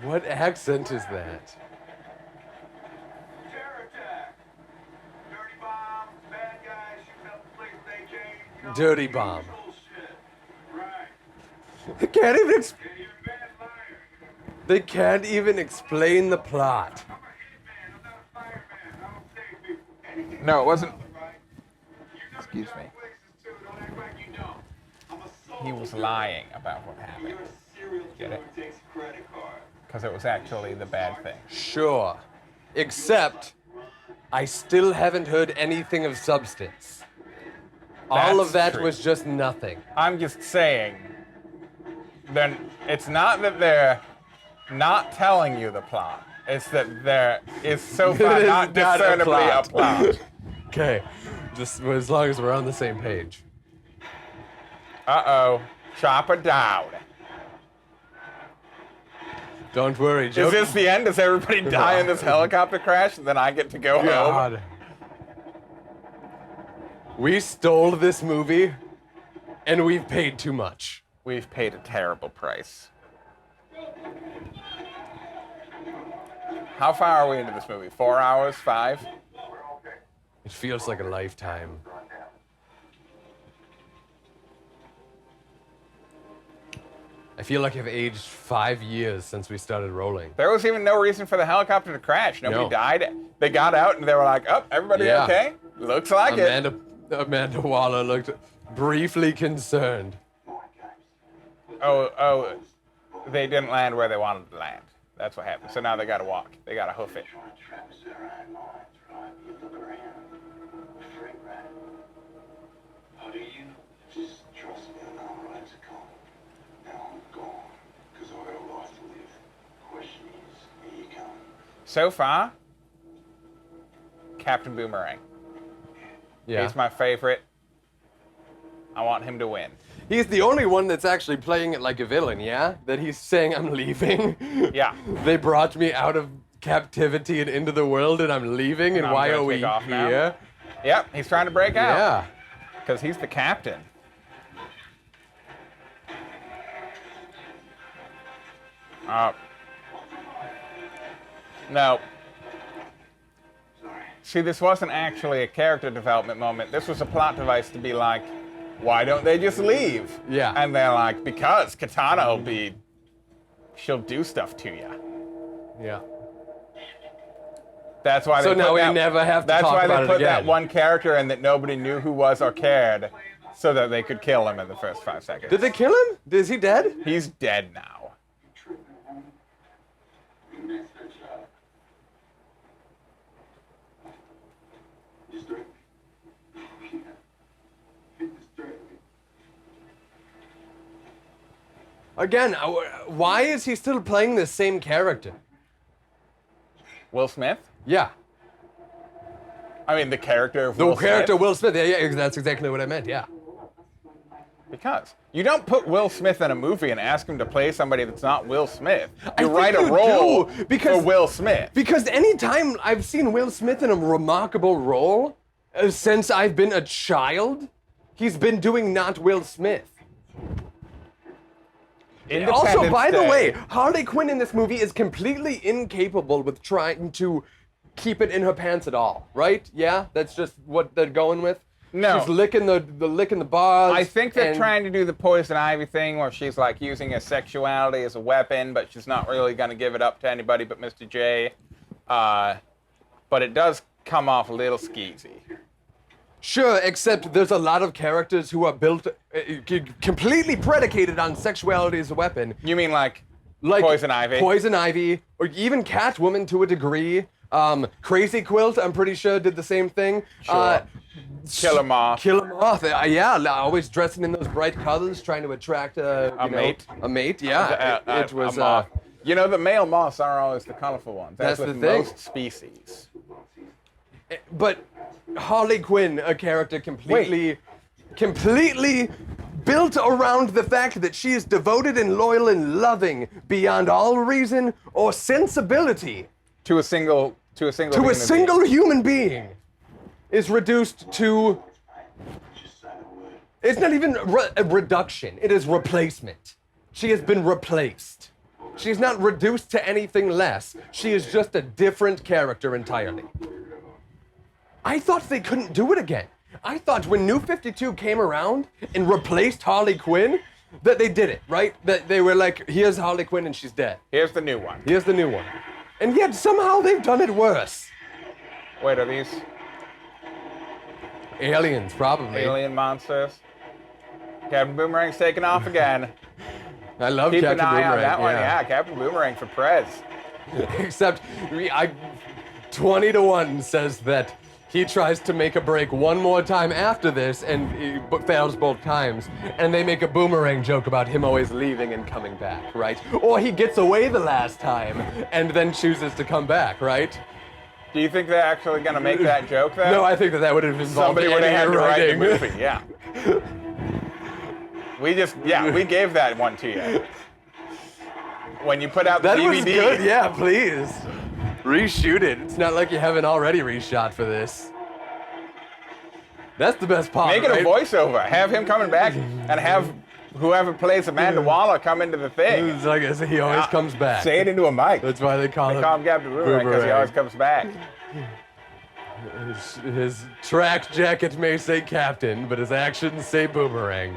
What accent is that? Terror attack. Dirty bomb. Bad guys shooting up the place they came. You know, Dirty bomb. usual shit. Right. They can't even And you're a bad liar. they can't even explain the plot. I'm a hitman. I'm not a fireman. I don't save people. Anything No, it wasn't. right? You never Excuse done me. places too. Don't act like you don't. I'm a soul He was killer. lying about what happened. You're a serial Get killer it? who takes a credit card. Because it was actually the bad thing. Sure. Except, I still haven't heard anything of substance. All of That's that true. was just nothing. I'm just saying, then it's not that they're not telling you the plot. It's that there is so far It is not not a discernibly a plot. plot. Okay, just as long as we're on the same page. Uh-oh. Chopper down. Don't worry, Joe. Is this the end? Does everybody die in this helicopter crash and then I get to go home? God. We stole this movie, and we've paid too much. We've paid a terrible price. How far are we into this movie? 4 hours? 5? It feels like a lifetime. I feel like I've aged 5 years since we started rolling. There was even no reason for the helicopter to crash. Nobody No. died. They got out and they were like, oh, everybody Yeah. okay? Looks like it. Amanda Waller looked briefly concerned. Oh, they didn't land where they wanted to land. That's what happened. So now they gotta walk. They gotta hoof it. How do you? Just trust me, I know when to come. Now I'm gone, because I got a life to live. Question is, are you coming? So far, Captain Boomerang. Yeah. He's my favorite. I want him to win. He's the only one that's actually playing it like a villain, yeah? That he's saying, I'm leaving. Yeah. They brought me out of captivity and into the world, and I'm leaving, and I'm why gonna are we take off now. here? Yep, he's trying to break out. Yeah. Because he's the captain. No. See, this wasn't actually a character development moment. This was a plot device to be like, why don't they just leave? Yeah. And they're like, because Katana will be, she'll do stuff to you. Yeah. That's why So they now put we that, never have to That's talk why about they it put that again. one character in that nobody knew who was or cared, so that they could kill him in the first 5 seconds. Did they kill him? Is he dead? He's dead now. Again, why is he still playing the same character? Will Smith? Yeah. I mean, the character of The Will character Smith. Will Smith. Yeah, that's exactly what I meant, yeah. Because you don't put Will Smith in a movie and ask him to play somebody that's not Will Smith. I You think write a you role do, because- for Will Smith. Because anytime I've seen Will Smith in a remarkable role, since I've been a child, he's been doing not Will Smith. Also, Independence by the Day. way, Harley Quinn in this movie is completely incapable with trying to keep it in her pants at all, right? Yeah, that's just what they're going with. No. She's licking the bars. I think they're and- trying to do the Poison Ivy thing where she's like using her sexuality as a weapon, but she's not really going to give it up to anybody but Mr. J. But it does come off a little skeezy. Sure, except there's a lot of characters who are built completely predicated on sexuality as a weapon. You mean like Like Poison Ivy? Poison Ivy, or even Catwoman to a degree. Crazy Quilt, I'm pretty sure, did the same thing. Sure. Killer Moth. Killer Moth, yeah, always dressing in those bright colors, trying to attract mate. A mate, yeah. It was. a moth. You know, the male moths are always the colorful ones. That's with the thing. most species. But Harley Quinn, a character completely built around the fact that she is devoted and loyal and loving beyond all reason or sensibility To a single human being is reduced to. It's not even a reduction. It is replacement. She has been replaced. She's not reduced to anything less. She is just a different character entirely. I thought they couldn't do it again. I thought when New 52 came around and replaced Harley Quinn, that they did it, right? That they were like, here's Harley Quinn and she's dead. Here's the new one. Here's the new one. And yet somehow they've done it worse. Wait, are these Aliens, probably. alien monsters? Captain Boomerang's taking off again. I love Keep Captain an eye Boomerang. on that one. Yeah, Captain Boomerang for Prez. Except, 20-1 says that he tries to make a break one more time after this and he fails both times. And they make a Boomerang joke about him always leaving and coming back, right? Or he gets away the last time and then chooses to come back, right? Do you think they're actually going to make that joke, though? No, I think that would have involved Somebody would have had to write the writing. movie, yeah. We gave that one to you. When you put out the That DVD. was good, yeah, please. Reshoot it. It's not like you haven't already reshot for this. That's the best part, Make it right? a voiceover. Have him coming back and have whoever plays Amanda Waller come into the thing. It's like he always comes back. Say it into a mic. That's why they call They call him Captain Boomerang because he always comes back. His track jacket may say Captain, but his actions say Boomerang.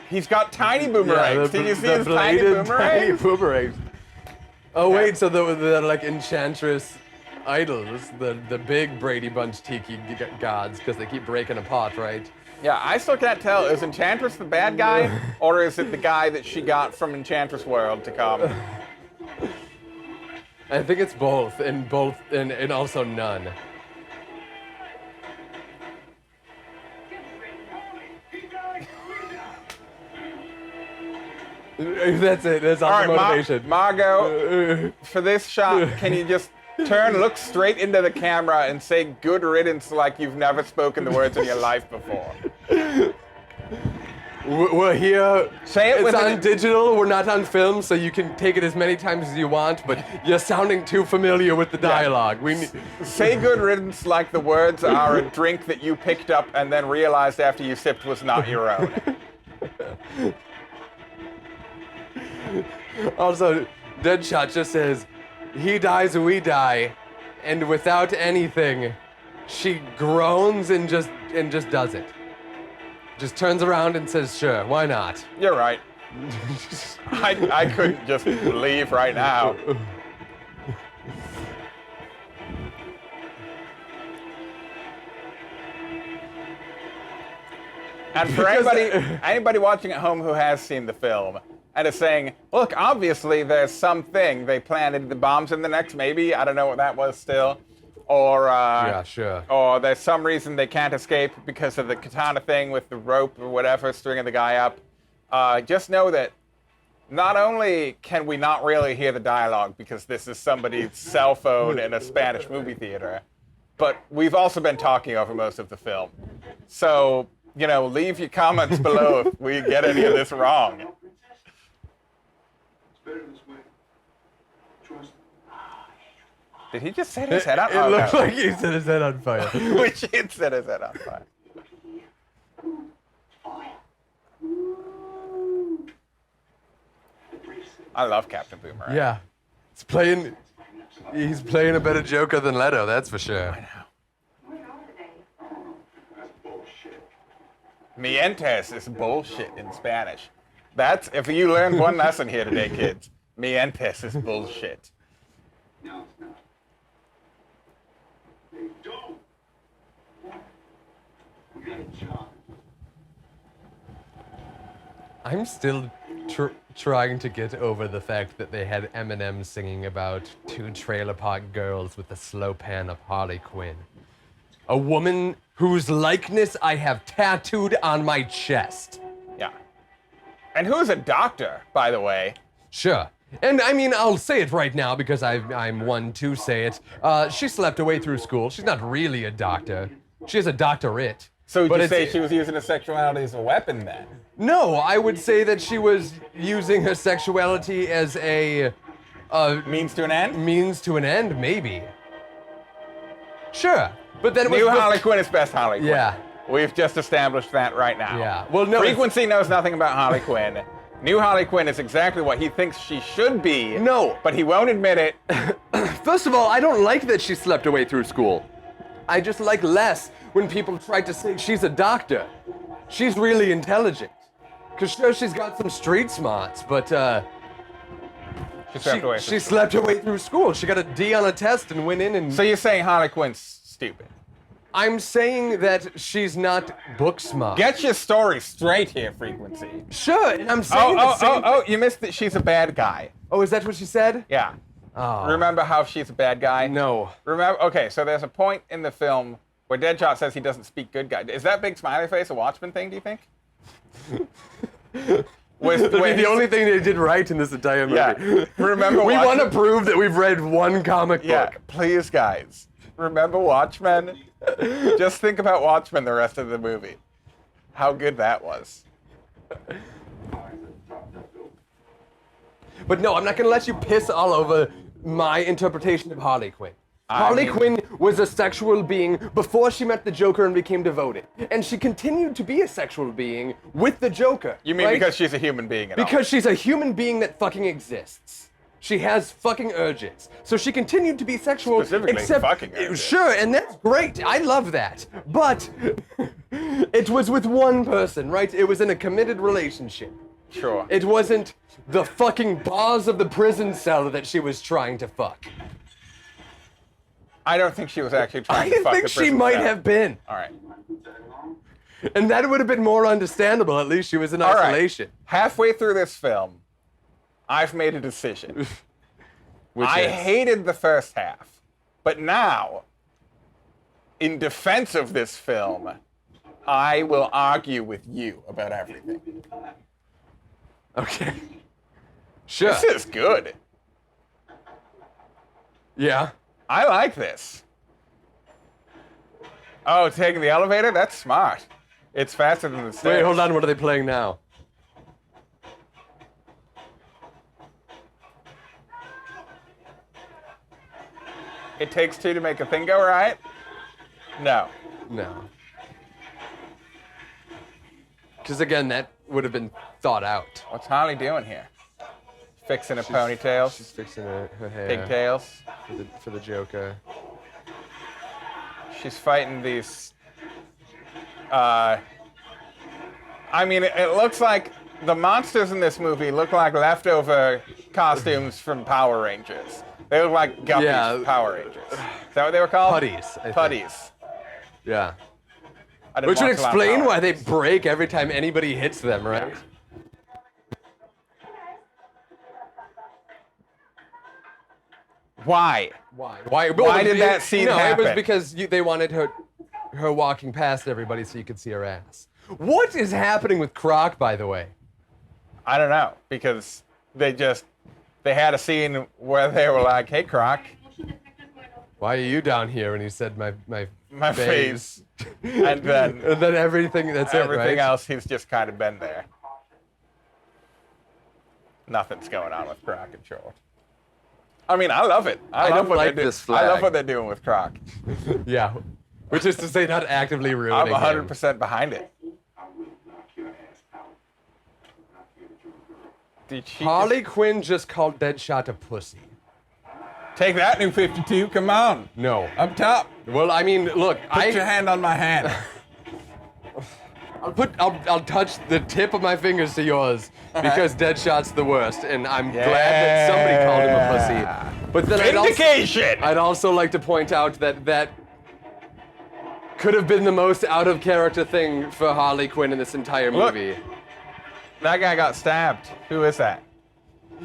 He's got tiny boomerangs. Did you see his tiny bladed tiny boomerangs? boomerangs. Oh wait, so the like Enchantress idols, the big Brady Bunch tiki gods, because they keep breaking apart, right? Yeah, I still can't tell. Is Enchantress the bad guy, or is it the guy that she got from Enchantress World to come? I think it's both, and also none. That's it. That's all All the right, motivation. Margot, for this shot, can you just look straight into the camera and say good riddance like you've never spoken the words in your life before? We're here. Say it It's with on an- digital. We're not on film, so you can take it as many times as you want. But you're sounding too familiar with the dialogue. We need. Say good riddance like the words are a drink that you picked up and then realized after you sipped was not your own. Also, Deadshot just says, "He dies, we die," and without anything, she groans and just does it. Just turns around and says, "Sure, why not?" You're right. I couldn't just leave right now. And for anybody watching at home who has seen the film and is saying, look, obviously there's something. They planted the bombs in the necks, maybe. I don't know what that was still. Or, Yeah, sure. or there's some reason they can't escape because of the katana thing with the rope or whatever, stringing the guy up. Just know that not only can we not really hear the dialogue because this is somebody's cell phone in a Spanish movie theater, but we've also been talking over most of the film. So, leave your comments below if we get any of this wrong. It's better this way. Trust me. Did he just set his head on It fire? looked like he set his head on fire. We should set his head on fire. Fire. I love Captain Boomerang. Yeah, he's playing a better Joker than Leto, that's for sure. That's bullshit. Mientes is bullshit in Spanish. That's, if you learned one lesson here today, kids, mientes is bullshit. No, it's not. They don't. We got a job. I'm still trying to get over the fact that they had Eminem singing about two trailer park girls with the slow pan of Harley Quinn. A woman whose likeness I have tattooed on my chest. Yeah. And who's a doctor, by the way? Sure. And I mean, I'll say it right now because I'm one to say it. She slept away through school. She's not really a doctor. She has a doctorate. So would But you it's- say she was using her sexuality as a weapon then? No, I would say that she was using her sexuality as a Means to an end? means to an end, maybe. Sure, but then it was New Harley Quinn is best Harley Quinn. Yeah, We've just established that right now. Yeah. Well, no, Frequency knows nothing about Harley Quinn. New Harley Quinn is exactly what he thinks she should be. No. But he won't admit it. First of all, I don't like that she slept away through school. I just like less when people try to say she's a doctor. She's really intelligent. Because sure, she's got some street smarts, but she slept away through school. She got a D on a test and went in and... So you're saying Harley Quinn's stupid? I'm saying that she's not book smart. Get your story straight here, Frequency. Sure, and I'm saying You missed that she's a bad guy. Oh, is that what she said? Yeah. Oh. Remember how she's a bad guy? No. Remember? Okay, so there's a point in the film where Deadshot says he doesn't speak good guy. Is that big smiley face a Watchmen thing, do you think? The only thing they did right in this entire movie. Yeah. Remember we Watchmen? want to prove that we've read one comic book. Please, guys. Remember Watchmen? Just think about Watchmen the rest of the movie. How good that was. But no, I'm not going to let you piss all over my interpretation of Harley Quinn. Harley Quinn was a sexual being before she met the Joker and became devoted. And she continued to be a sexual being with the Joker. You mean right? because she's a human being at all? Because she's a human being that fucking exists. She has fucking urges. So she continued to be sexual. Specifically fucking urges. Sure, and that's great. I love that. But it was with one person, right? It was in a committed relationship. Sure. It wasn't the fucking bars of the prison cell that she was trying to fuck. I don't think she was actually trying to fuck the I think she might have been. All right. And that would have been more understandable. At least she was in All right. isolation. Halfway through this film, I've made a decision. I hated the first half. But now, in defense of this film, I will argue with you about everything. Okay. Sure. This is good. Yeah. I like this. Oh, taking the elevator? That's smart. It's faster than the stairs. Wait, hold on. What are they playing now? It Takes Two to Make a Thing Go Right? No. No. Because again, that would have been thought out. What's Harley doing here? Fixing a ponytail? She's fixing her hair. Pigtails? For the Joker. She's fighting these... I mean, it looks like the monsters in this movie look like leftover costumes from Power Rangers. They look like guppies from Power Rangers. Is that what they were called? Putties. I think. Putties. Yeah. I didn't Which would watch a lot of explain Power why they Rangers. break every time anybody hits them, right? Why? Why did that scene happen? It was because they wanted her walking past everybody so you could see her ass. What is happening with Croc, by the way? I don't know, because they had a scene where they were like, "Hey, Croc, Why are you down here? And he said my face," and then and then everything. That's everything it, right? else, he's just kind of been there. Nothing's going on with Croc in short. I mean, I love it. I love don't like what this I love flag. what they're doing with Croc. Yeah, which is to say, not actively I'm ruining. 100% behind it. Did she Harley Quinn just called Deadshot a pussy. take that, New 52? Come on, No. up top. Well, I mean, look, Put your hand on my hand. I'll touch the tip of my fingers to yours because Deadshot's the worst, and I'm glad that somebody called him a pussy. But then Vindication. I'd also like to point out that could have been the most out of character thing for Harley Quinn in this entire Look. movie. That guy got stabbed. Who is that?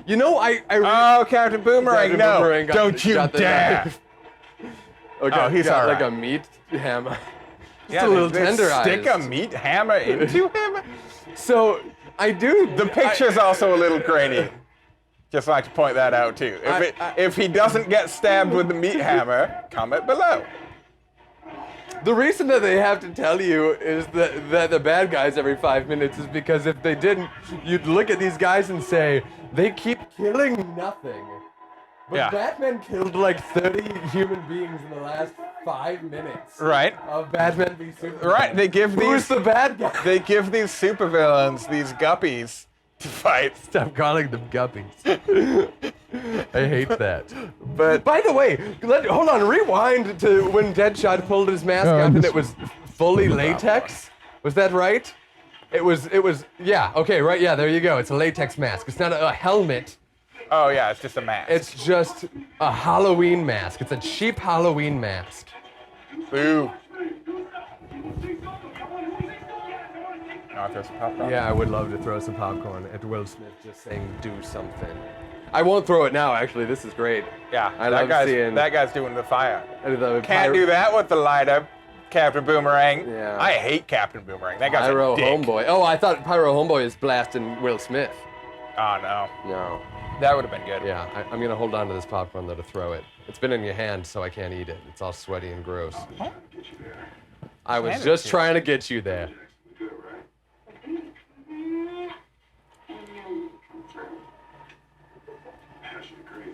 You know, Oh, Captain Boomerang! Captain No, Boomerang don't you got the dare! knife. Okay, he's got all like right. a meat hammer. Just Yeah, a little they tenderized. stick a meat hammer into him. So I do. The picture's also a little grainy. Just like to point that out too. If he doesn't get stabbed with the meat hammer, comment below. The reason that they have to tell you is that the bad guys every 5 minutes is because if they didn't, you'd look at these guys and say, they keep killing nothing. But Yeah. Batman killed like 30 human beings in the last 5 minutes Right. of Batman v Superman. Right. They give Who's these the bad guy? they give these supervillains, these guppies, to fight. Stop calling them guppies. I hate that. But By the way, hold on, rewind to when Deadshot pulled his mask up and it was fully latex. Was that right? It was, yeah, okay, right, yeah, there you go. It's a latex mask. It's not a helmet. oh yeah, it's just a mask. It's just a Halloween mask. It's a cheap Halloween mask. boo. Throw some popcorn. Yeah, I would love to throw some popcorn at Will Smith just saying, do something. I won't throw it now, actually. This is great. Yeah, I love seeing that guy's doing the fire. the Can't do that with the light up, Captain Boomerang. Yeah. I hate Captain Boomerang. That guy's Pyro a dick. Homeboy. Oh, I thought Pyro Homeboy is blasting Will Smith. Oh no, No. that would have been good. Yeah, I'm gonna hold on to this popcorn though to throw it. It's been in your hand, so I can't eat it. It's all sweaty and gross. I was Hand it just to you. trying to get you there. Passion agree.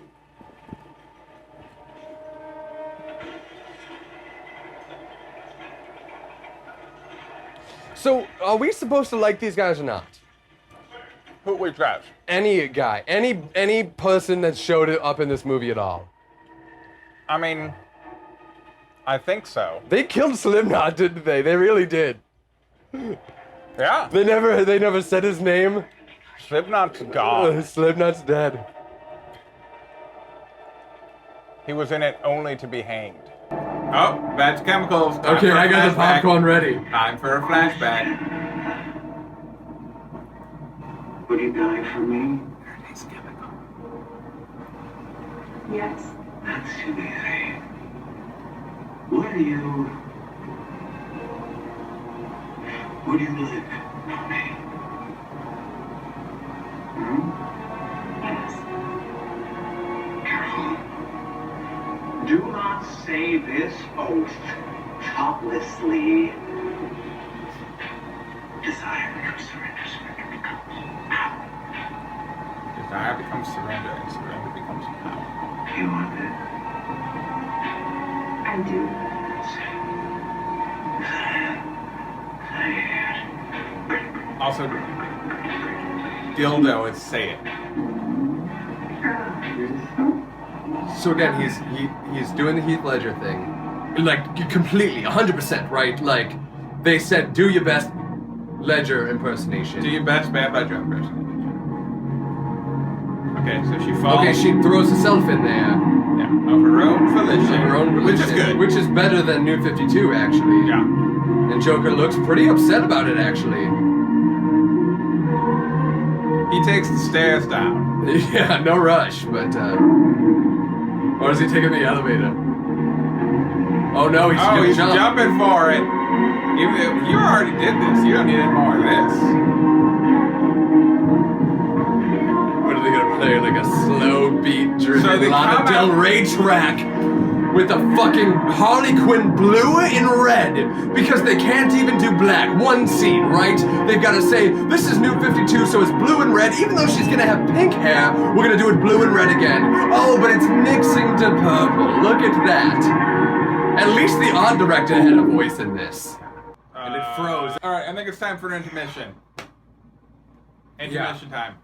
So, are we supposed to like these guys or not? Who we trash? Any guy, any person that showed up in this movie at all. I mean, I think so. They killed Slipknot, didn't they? They really did. Yeah. They never said his name. Slipknot's gone. Slipknot's dead. He was in it only to be hanged. Oh, batch chemicals. Okay, I got the popcorn ready. Time for a flashback. Would you die for me? It's chemical. Yes. That's too easy. Would you live for me? Hmm? Yes. Careful. Do not say this oath thoughtlessly. Desire becomes surrender, surrender becomes power. Desire becomes surrender, and surrender becomes power. You want it? I do. Also, dildo is say it. So again, he's doing the Heath Ledger thing, like completely, 100%, right? Like they said, do your best Ledger impersonation. Do your best Bad Ledger impression. Okay, so she falls. Okay, she throws herself in there. Yeah, of her own volition. Of her own which is volition, good. Which is better than New 52, actually. Yeah. And Joker looks pretty upset about it, actually. He takes the stairs down. Yeah, no rush, but or is he taking the elevator? Oh no, he's gonna he's jump. jumping for it. Even if you already did this, you don't need any more of this. What are they gonna play? Like a slow beat driven So they Lana come Del out- Rey track with a fucking Harley Quinn blue and red because they can't even do black. One scene, right? They've got to say this is New 52, so it's blue and red. Even though she's gonna have pink hair, we're gonna do it blue and red again. Oh, but it's mixing to purple. Look at that. At least the art director had a voice in this. And it froze. All right, I think it's time for an intermission. Intermission time.